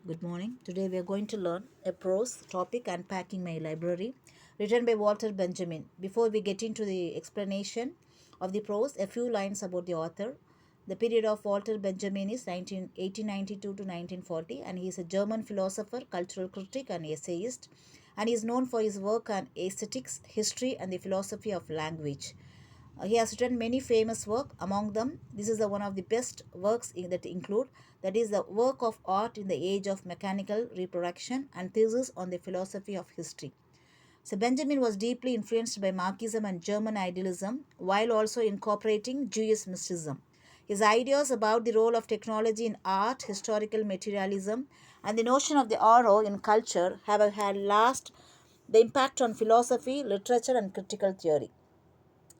Good morning. Today we are going to learn a prose topic Unpacking My Library, written by Walter Benjamin. Before we get into the explanation of the prose, a few lines about the author. The period of Walter Benjamin is 1892 to 1940, and he is a German philosopher, cultural critic, and essayist. And he is known for his work on aesthetics, history, and the philosophy of language. He has written many famous work. Among them, this is one of the best works that include, that is the work of art in the age of mechanical reproduction and thesis on the philosophy of history. So Benjamin was deeply influenced by Marxism and German idealism while also incorporating Jewish mysticism. His ideas about the role of technology in art, historical materialism, and the notion of the arrow in culture have had last the impact on philosophy, literature, and critical theory.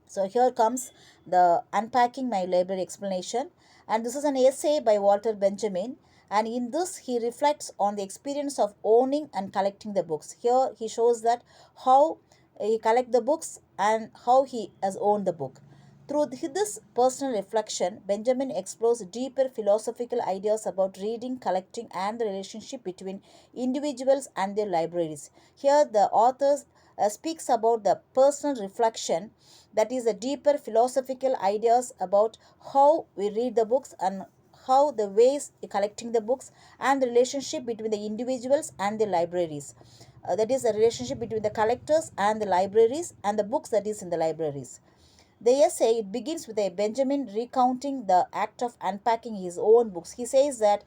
So here comes the Unpacking My Library explanation, and this is an essay by Walter Benjamin. And in this, he reflects on the experience of owning and collecting the books. Here, he shows that how he collect the books and how he has owned the book. Through this personal reflection, Benjamin explores deeper philosophical ideas about reading, collecting, and the relationship between individuals and their libraries. Here, the author speaks about the personal reflection, that is, the deeper philosophical ideas about how we read the books and how the ways collecting the books and the relationship between the individuals and the libraries. That is, the relationship between the collectors and the libraries and the books that is in the libraries. The essay, it begins with a Benjamin recounting the act of unpacking his own books. He says that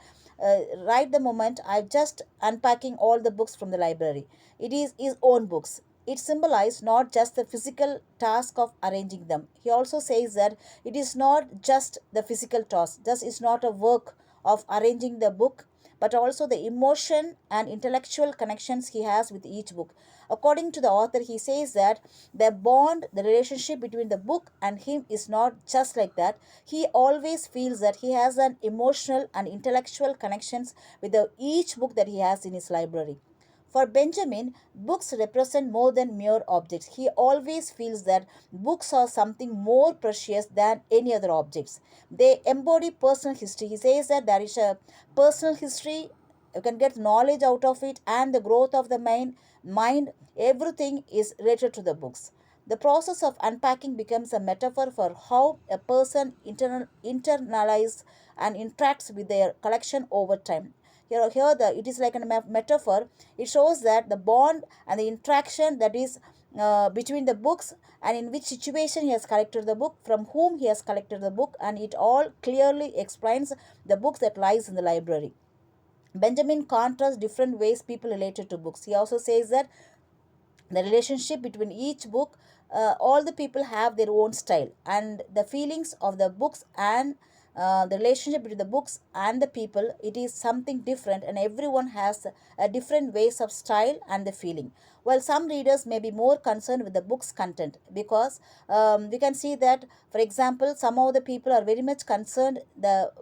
right the moment I'm just unpacking all the books from the library. It is his own books. It symbolizes not just the physical task of arranging them. He also says that it is not just the physical task, just it's not a work of arranging the book, but also the emotion and intellectual connections he has with each book. According to the author, he says that the bond, the relationship between the book and him is not just like that. He always feels that he has an emotional and intellectual connections with each book that he has in his library. For Benjamin, books represent more than mere objects. He always feels that books are something more precious than any other objects. They embody personal history. He says that there is a personal history, you can get knowledge out of it, and the growth of the mind, everything is related to the books. The process of unpacking becomes a metaphor for how a person internalizes and interacts with their collection over time. Here it is like a metaphor. It shows that the bond and the interaction that is between the books, and in which situation he has collected the book, from whom he has collected the book, and it all clearly explains the books that lies in the library. Benjamin contrasts different ways people related to books. He also says that the relationship between each book, all the people have their own style, and the feelings of the books and the relationship between the books and the people, it is something different, and everyone has a different ways of style and the feeling. While some readers may be more concerned with the book's content, because we can see that, for example, some of the people are very much concerned the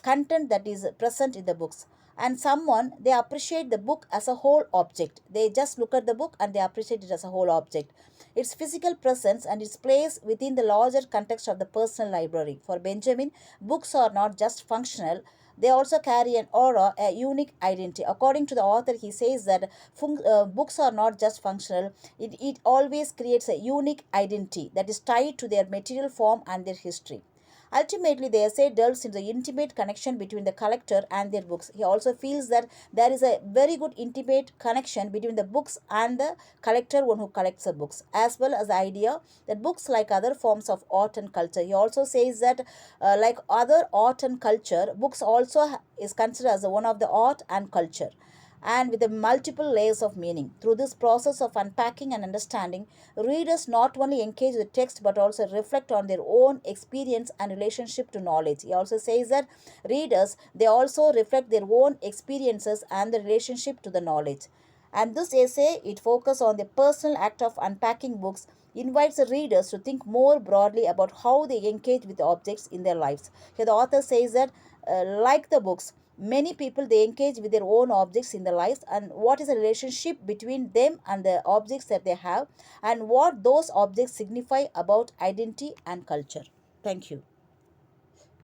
content that is present in the books, and someone, they appreciate the book as a whole object. They just look at the book and they appreciate it as a whole object, its physical presence and its place within the larger context of the personal library. For Benjamin, books are not just functional, they also carry an aura, a unique identity. According to the author, he says that books are not just functional, it always creates a unique identity that is tied to their material form and their history. Ultimately, the essay delves into the intimate connection between the collector and their books. He also feels that there is a very good intimate connection between the books and the collector, one who collects the books, as well as the idea that books, like other forms of art and culture. He also says that, like other art and culture, books also is considered as one of the art and culture, and with the multiple layers of meaning. Through this process of unpacking and understanding, readers not only engage the text but also reflect on their own experience and relationship to knowledge. He also says that readers, they also reflect their own experiences and the relationship to the knowledge. And this essay, it focuses on the personal act of unpacking books, invites the readers to think more broadly about how they engage with objects in their lives. Here the author says that, like the books, many people, they engage with their own objects in their lives, and what is the relationship between them and the objects that they have, and what those objects signify about identity and culture. Thank you.